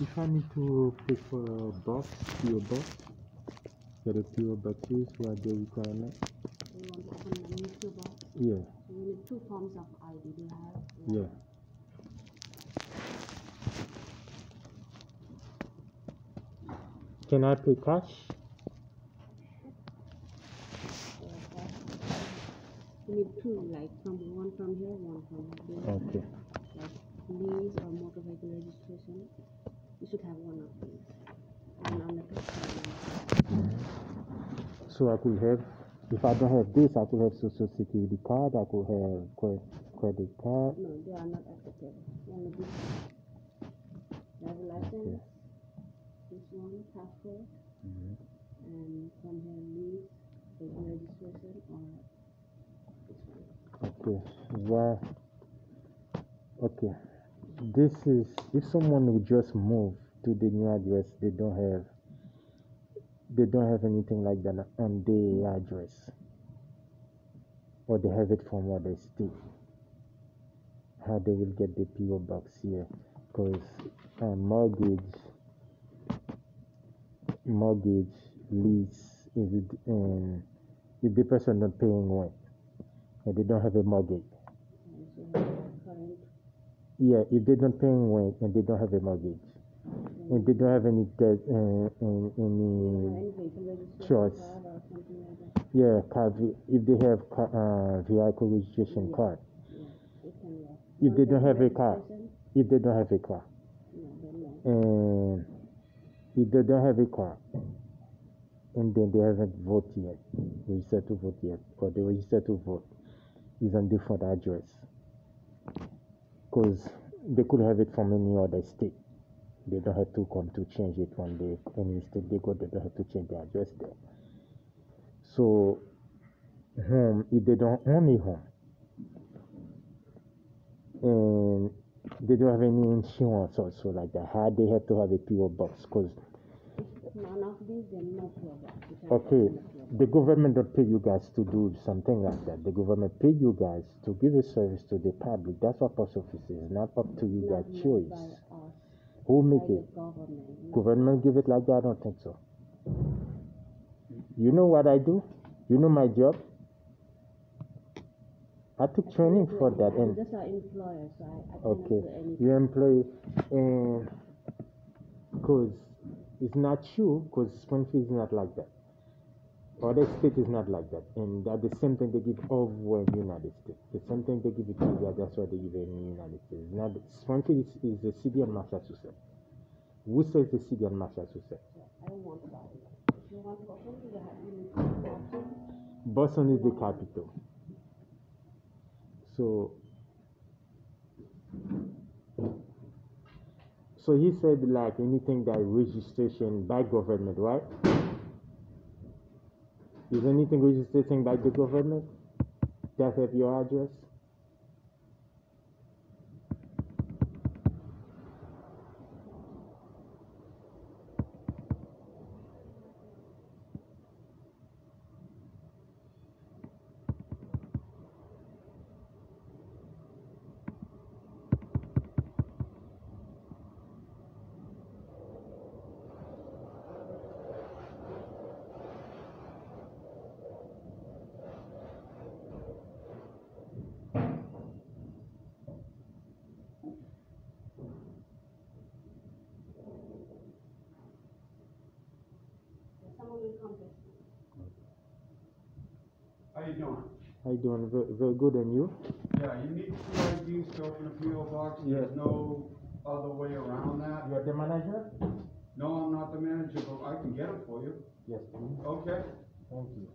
If I need to pay for a box, PO box, for the PO boxes, what the requirement? You want to open a new PO box? Yeah. So you need 2 forms of ID. Do you have? Yeah. Can I pay cash? You need 2, like one from here, one from there. Okay. Like lease or motor vehicle registration. You should have one of these. And on the top side. So I could have, if I don't have this, I could have social security card, I could have credit card. No, they are not acceptable. Only this. Driver license. Okay. This one, passport. And from here, lease, vehicle registration, or this one. Okay. Well, okay. This is, if someone will just move to the new address, they don't have anything like that on their address, or they have it from other state. How they will get the PO box here? Because mortgage, lease, if the person not paying rent, and they don't have a mortgage. Yeah, if they don't paying rent and they don't have a mortgage, and they don't have any debt, any choice. Yeah, if they have vehicle registration card. If they don't have a car, and if they don't have a car, and then they haven't voted yet, registered to vote yet, or they registered to vote, is on different address. Because they could have it from any other state. They don't have to come to change it when any state they go, they don't have to change the address there. So, home, if they don't own a home, and they don't have any insurance also like that, how they have to have a PO box? Because none of these, then no PO box. Okay, the government don't pay you guys to do something like that. The government pay you guys to give a service to the public. That's what post office is. Not up to you guys' choice. Who make it? Government give it like that? I don't think so. You know what I do? You know my job? I took training for that. I'm just an employer, so I cannot okay, do anything. you employee, and because it's not true, because Springfield is not like that. Other state is not like that, and that the same thing they give over in the United States. The same thing they give it to you, that's what they give it in the United States. Now, Springfield is the city of Massachusetts. Who says the city of Massachusetts? I don't want that. If you want Boston, you need Boston. Boston is the capital. So he said like anything that registration by government, right? Is anything registration by the government that have your address? How you doing? How you doing? Very, very good, and you? Yeah, you need 2 IDs to open a PO box. Yes. There's no other way around that. You're the manager? No, I'm not the manager, but I can get them for you. Yes, please. Okay. Thank you.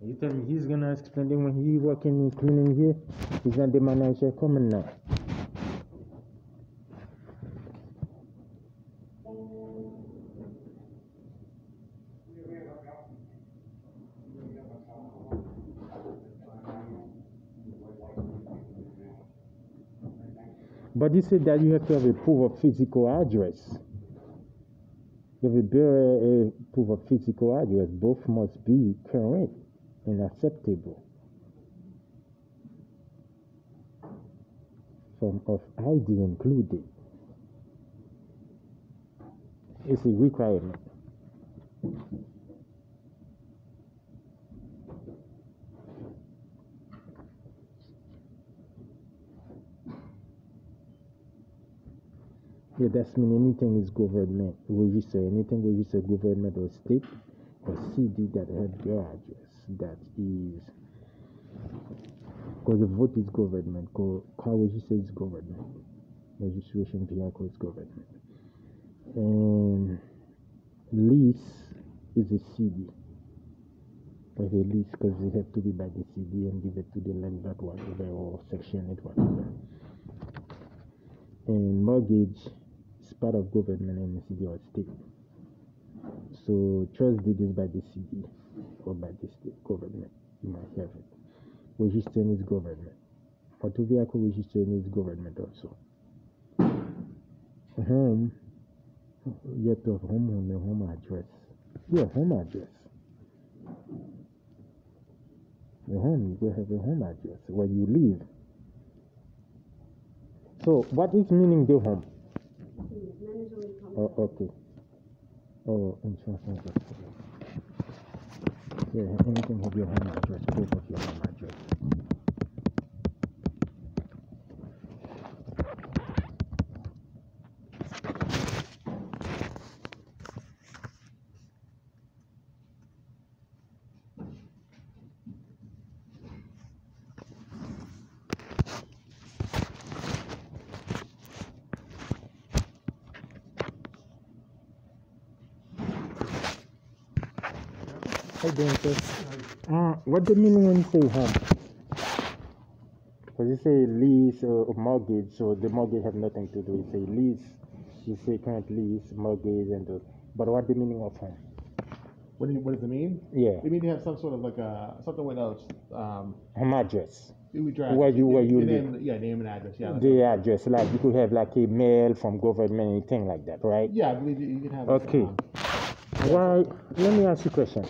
You tell me he's gonna explain it when he working in cleaning here. He's not the manager coming now. But you said that you have to have a proof of physical address. You have a proof of physical address. Both must be current and acceptable. form of ID included. It's a requirement. Yeah, that's mean anything is government register, anything registered government or state or city that have your address. That is because the vote is government, car register is government, registration vehicle is government, and lease is a CD. Like a lease because it have to be by the CD and give it to the landlord whatever or section it whatever. And mortgage is part of government and the city or state. So trust deed is by the city or by the state government. You might have it. Registering is government. Auto vehicle registering is government also. Home, you have to have home address. Yeah, home address. Your home, you have a home address where you live. So what is meaning the home? Oh, okay. Oh, insurance. Yeah, anything of your home address, proof of your home address. How doing, sir? What the meaning when you say home? Because you say lease or mortgage, so the mortgage have nothing to do. You say lease, you say current lease, mortgage, and those. But what the meaning of home? What does it mean? Yeah. It means you have some sort of like something with a Home address. where you live. Name and address. Yeah. The address, like you could have like a mail from government, anything like that, right? Yeah, I believe you can have. Okay. Why? Let me ask you a question.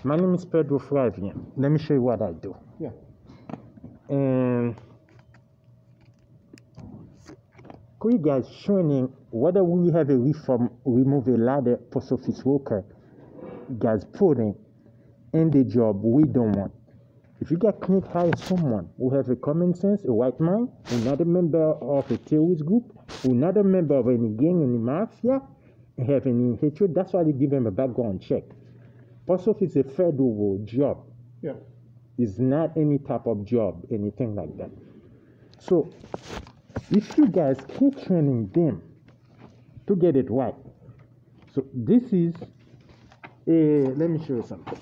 My name is Pedro Flavian. Let me show you what I do. Yeah. And could you guys showing whether we have a remove a lot of post office worker guys putting in the job we don't want. If you can't hire someone who have a common sense, a white mind, who not a member of a terrorist group, who not a member of any gang, any mafia, and have any hatred, that's why you give them a background check. Post office is a federal job. Yeah. It's not any type of job, anything like that. So, if you guys keep training them to get it right, so this is let me show you something.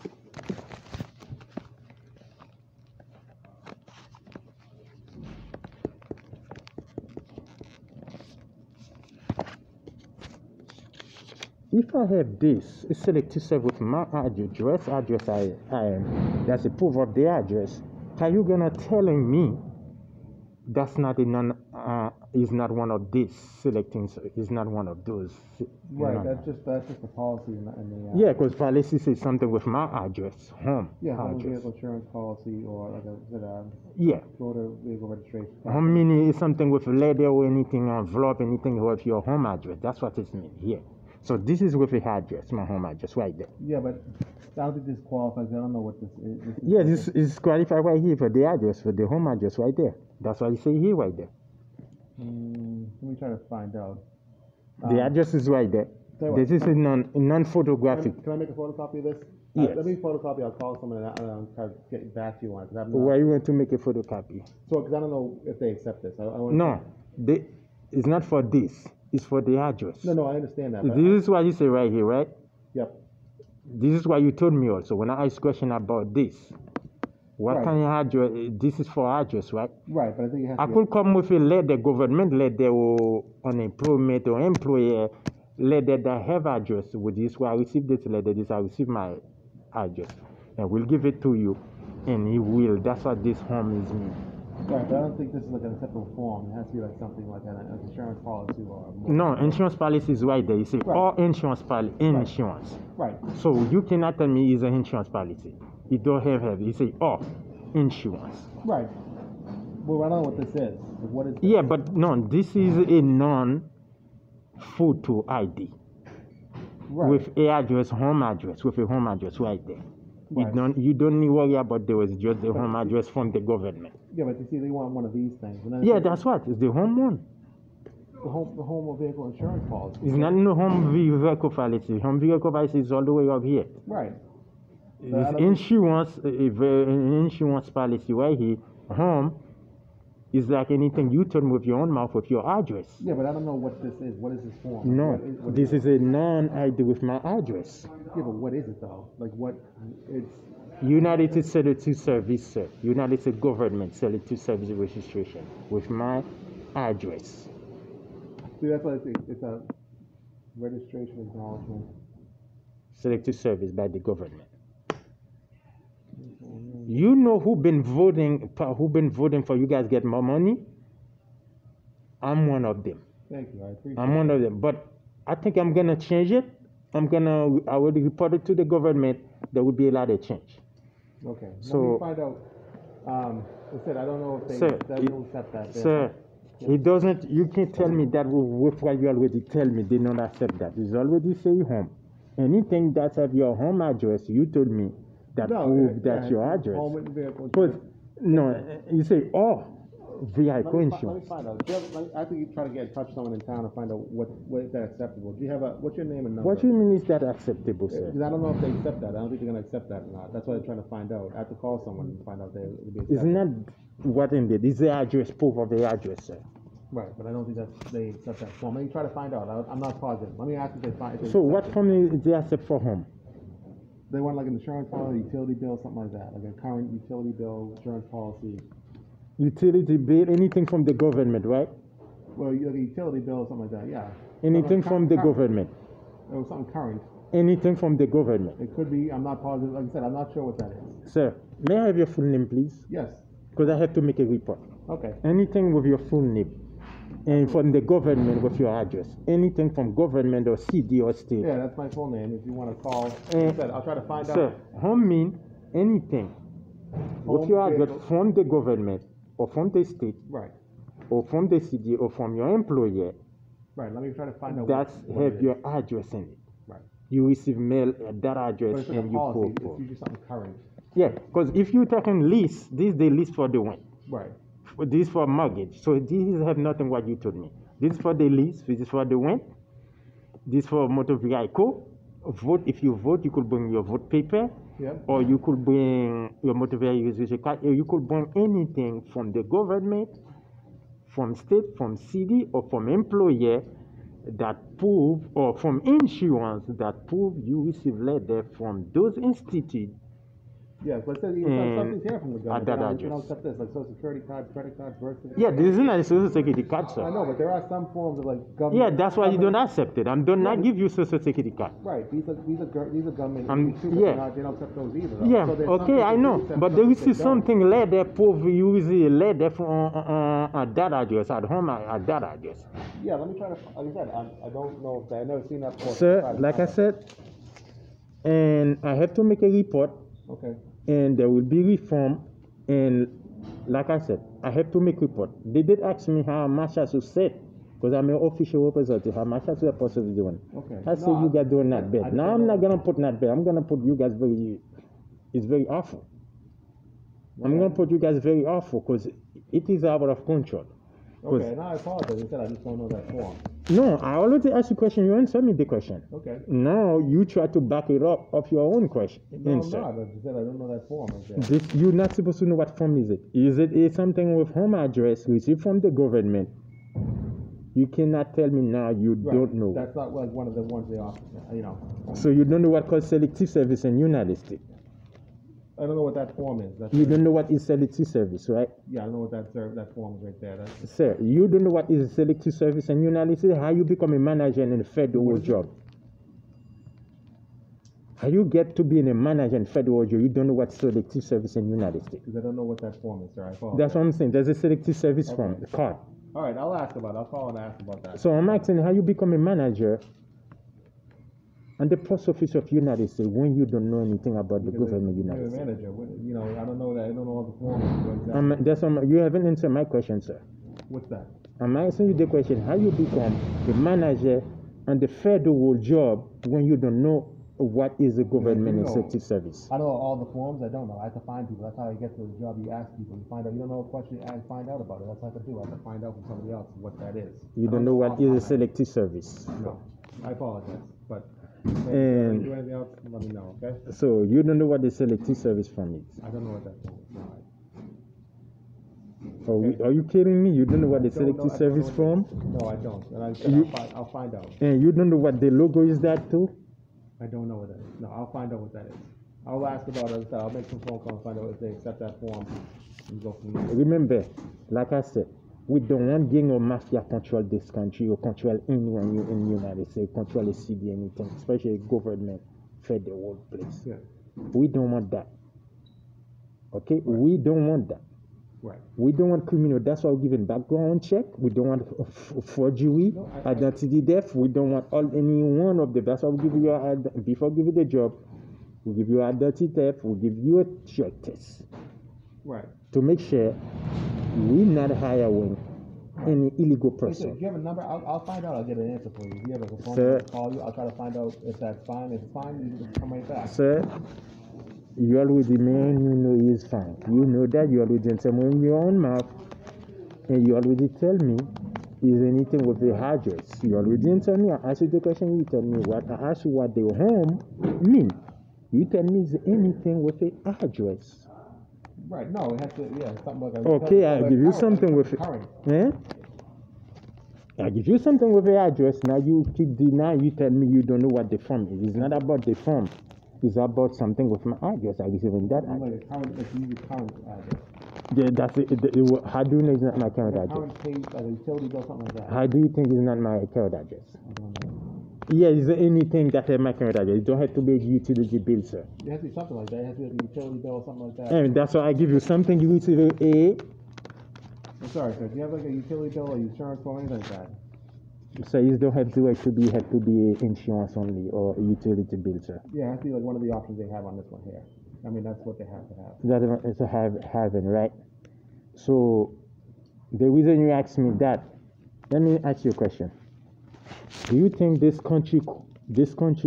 If I have this, it's selected to with my address I am, that's a proof of the address. Are you gonna telling me that's not is not one of these selecting, is not one of those? Right. That's just the policy in the. Yeah, because policy says something with my address, home. Yeah, home address. vehicle insurance policy or like yeah. motor vehicle registration. Home meaning is something with letter or anything, envelope, anything with your home address. That's what it means here. So this is with a address, my home address right there. Yeah, but I don't think this qualifies. I don't know what this is. Yeah, this is qualified right here for the address, for the home address right there. That's why you say here right there. Let me try to find out. The address is right there. This is a non-photographic. Can I make a photocopy of this? Yes. Let me photocopy. I'll call someone and I'll try to get back to you on it. Why you want to make a photocopy? So, because I don't know if they accept this. No, it's not for this. It's for the address. No, I understand that. This is what you say right here, right? Yep. This is what you told me also when I asked question about this. What kind of address? This is for address, right? Right, but I think you have I could come with a letter, government letter or unemployment or employer letter that have address. With this, where I receive this letter, this I receive my address. And we'll give it to you. And he will. That's what this home is mean. Right, but I don't think this is like an acceptable form. It has to be like something like an insurance policy or more. No, insurance policy is right there. You see, all insurance policy, insurance. Right. So you cannot tell me it's an insurance policy. You don't have it. You say, insurance. Right. Well, I don't know what this is. What is this? Yeah, but no, this is a non-photo ID Right. with a address, home address, with a home address right there. Right. You don't need worry about there was just the home address from the government. Yeah, but you see, they want one of these things. And then Yeah, that's what. It's the home one. the home or vehicle insurance policy. It's not no home vehicle policy. Home vehicle policy is all the way up here. Right. It's insurance, insurance policy right here. Home is like anything you turn with your own mouth with your address. Yeah, but I don't know what this is. What is this form? No, what this is a non-ID with my address. Yeah, but what is it though? Like what? It's United States Selective Service, sir. United States Government Selective Service Registration with my address. see, that's what it's a registration acknowledgement. Selective Service by the government. You know who been voting for you guys get more money? I'm one of them. Thank you. I appreciate. I'm one of them. But I think I'm gonna change it. I will report it to the government. There will be a lot of change. Okay. So- Let me find out. I said I don't know if they Sir, don't accept that. Sir, he doesn't. You can't tell me that with what you already tell me. They don't accept that. It's already say home. Anything that have your home address, you told me that prove that's your address. Home and vehicle Because insurance. no, you say vehicle Let me insurance. find out. I think you try to get in touch with someone in town and find out what is that acceptable. Do you have what's your name and number? What you mean is that acceptable, sir? Because I don't know if they accept that. I don't think they're gonna accept that or not. That's why I'm trying to find out. I have to call someone and find out they would be It's accepted. not what indeed. It's the address, proof of the address, sir. Right, but I don't think they accept that form. Let me try to find out. I'm not positive. Let me ask if they find. If they So what accept it. form is they accept for home? They want like an insurance policy, utility bill, something like that, like a current utility bill, insurance policy. Utility bill, anything from the government, right? Well, like a utility bill or something like that. Yeah. Anything Something from the current. government. Or something current. Anything from the government. It could be. I'm not positive. Like I said, I'm not sure what that is. Sir, may I have your full name, please? Yes. Because I have to make a report. Okay. Anything with your full name. And from the government with your address. Anything from government or CD or state. Yeah, that's my full name. If you want to call, like I said, I'll try to find Sir, out. home mean anything with Home, your address vehicle. from the government or from the state Right. or from the CD or from your employer Right. Let me try to find out. that's what have it is. your address in it. Right. You receive mail at that But address it's like a and you policy. pull. It's usually something current. Yeah, because if you taking lease, this is the lease for the rent. Right. This is for mortgage. So this have nothing what you told me. This is for the lease, this is for the rent, this is for motor vehicle. Vote, if you vote, you could bring your vote paper, Yep. or you could bring your motor vehicle registration card, or you could bring anything from the government, from state, from city, or from employer that prove, or from insurance that prove you receive letter from those institutes. Yes, but it says something's here from the government. that You address. don't accept this, like social security cards, credit cards, birth certificate. Yeah, this is not a social security card, sir. I know, but there are some forms of like government. Yeah, that's why you don't government- accept it. I do not give you social security card. Right, these are government. institutes, yeah. They don't accept those either. Though. Yeah, So there's okay, something I they do know. accept, But there some is they don't. something letter prove you receive a letter from at that address, at home at that address. Yeah, let me try to. Like I said, I don't know if I've never seen that before. Sir, like I said, and I have to make a report, Okay. and there will be reform, and like I said, I have to make report. They did ask me how much I should set, because I'm an official representative, how much I should possibly doing. Okay. I say No, you guys doing I not bad. just Now don't I'm know. not gonna put not bad. I'm gonna put you guys it's very awful. I'm gonna put you guys very awful because it is out of control. 'Cause- Okay, now I apologize. I said I just don't know that form. No, I already asked you a question. You answered me the question. Okay. Now you try to back it up of your own question. No, I'm answer. not. I just said I don't know that form. I said. This, you're not supposed to know what form is it. Is it something with home address received from the government? You cannot tell me now you Right. don't know. That's not like one of the ones they offer. You know. So you don't know what called selective service in United States. I don't know what that form is. That's You don't know what is selective service, right? Yeah, I don't know what that form is right there. That's, Sir, you don't know what is selective service in United States? How you become a manager in a federal job? How you get to be in a manager in federal job? You don't know what selective service in United States. because I don't know what that form is, sir. I apologize. That's what I'm saying. There's a selective service form, the card. All right, I'll ask about it. I'll call and ask about that. So I'm asking how you become a manager And the post office of United States, when you don't know anything about the Because government you're United a States. manager. You know, I don't know that. I don't know all the forms. Exactly. You haven't answered my question, sir. What's that? I'm asking you the question: how you become the manager on the federal job when you don't know what is the government executive service? I know all the forms. I don't know. I have to find people. That's how you get to the job. You ask people. You find out. You don't know a question. You find out about it. That's what I have to do. I have to find out from somebody else what that is. You don't know what is a selective service. No, I apologize, but. And do anything else? Let me know. Okay. so you don't know what the selective service form is. I don't know what that is. No. Are you kidding me? You don't know what the selective service form? No, I don't. And I'll find out. And you don't know what the logo is that too? I don't know what that is. No, I'll find out what that is. I'll ask about it. I'll make some phone calls and find out if they accept that form and go from there. Remember, like I said, we don't want gang or mafia control this country or control anyone in the United States, control a city, anything, especially government, federal place. Yeah. We don't want that. Okay? Right. We don't want that. Right. We don't want criminal. That's why we're giving background check. We don't want forgery, identity theft. We don't want any one of them. That's why we give you before give you the job. We give you identity theft. We give you a drug test. Right. To make sure we're not hiring any illegal person. Do you have a number? I'll find out. I'll get an answer for you. If you have a phone Sir, number, I'll call you. I'll try to find out if that's fine. If it's fine, you can come right back. Sir, you already man, you know he's fine. You know that you already answer in your own mouth, and you already tell me is anything with the address. You already answer me. I ask you the question. You tell me what. I ask you what the home mean. You tell me is anything with the address. Right. No, it has to. Yeah, something like that. Okay, I'll give you something with it. Eh? I give you something with the address. Now you keep denying. You tell me you don't know what the form is. It's not about the form. It's about something with my address. I give you that address. Like a current, if you use a current address. Yeah, that's it. How do you know it's not my current address? Current page, like a utility bill, something like that. How do you think it's not my current address? I don't know. Yeah, is there anything that has my current address? It don't have to be a utility bill, sir. It has to be something like that. It has to be like a utility bill or something like that. And that's why I give you something utility. I'm sorry, sir. Do you have like a utility bill or insurance or anything like that? So you don't have to be insurance only or a utility bill, sir. Yeah, it has to be like one of the options they have on this one here. I mean, that's what they have to have. That is a having, right? So the reason you asked me that, let me ask you a question. Do you think this country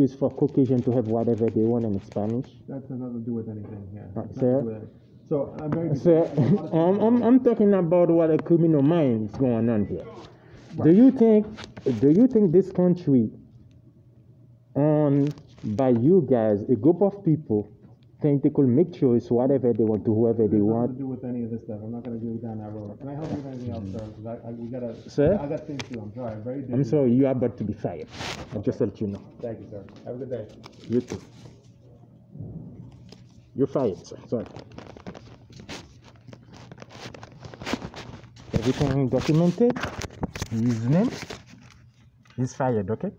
is for Caucasian to have whatever they want in Spanish? That has nothing to do with anything here. Sir? So I'm very. Sir, I'm talking about what a criminal mind is going on here. Right. Do you think this country owned by you guys, a group of people, think they could make choice whatever they want to whoever they want? Nothing to do with any of this stuff. I'm not going to go down that road. Can I help you with anything else, sir? Because we gotta. Sir? I got things to do. I'm sorry. I'm very busy. I'm sorry. You are about to be fired. I'll just let you know. Thank you, sir. Have a good day. You too. You're fired, sir. Sorry. Everything documented. His name. He's fired. Okay.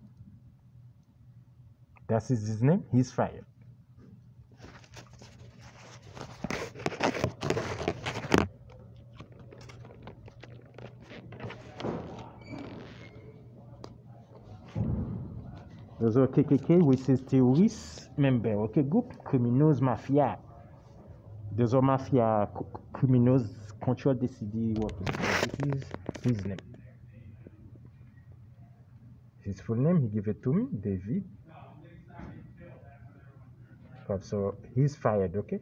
That's his name. He's fired. Those are KKK, which is terrorist member, okay, group, criminals, mafia. Those are mafia criminals control the city working. This is his name. His full name, he gave it to me, David. So he's fired, okay?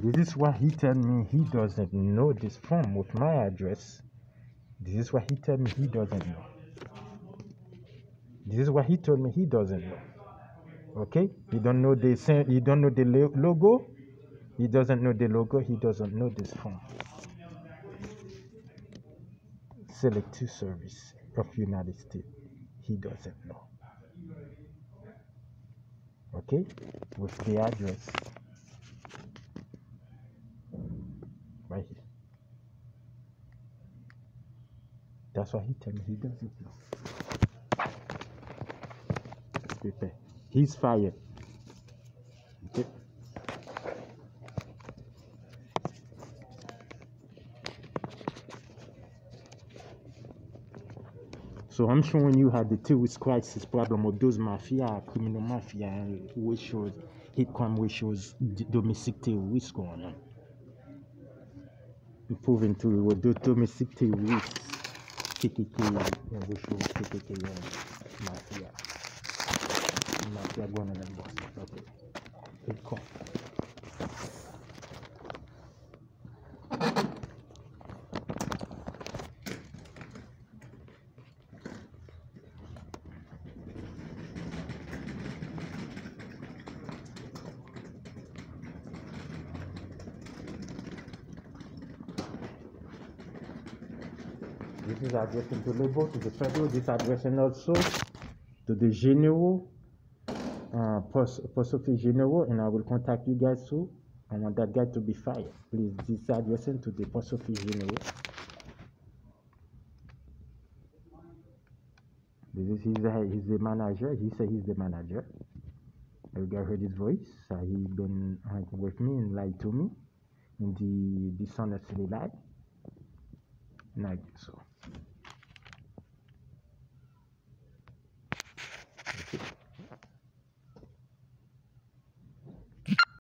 This is what he told me he doesn't know this form with my address. This is what he told me he doesn't know. This is what he told me he doesn't know. Okay? He don't know the logo. He doesn't know the logo. He doesn't know this form. Selective Service of United States. He doesn't know. Okay? With the address. Right here. That's why he told me he doesn't know. prepare. He's fired. Okay. So I'm showing you how the terrorist crisis problem of those mafia, criminal mafia ratios, hate crime ratios, domestic terrorists going on. Improving to what the domestic terrorists, KKK, and ratio KKK and mafia. Mafia going on and boss. Okay. Hate crime. This is addressing to labor, to the federal, this addressing also to the general, post office general, and I will contact you guys too. I want that guy to be fired. Please, this is addressing to the post office general. This is he's the manager. He said he's the manager. You guys heard his voice. He been with me and lied to me in the dishonestly lied. Like so.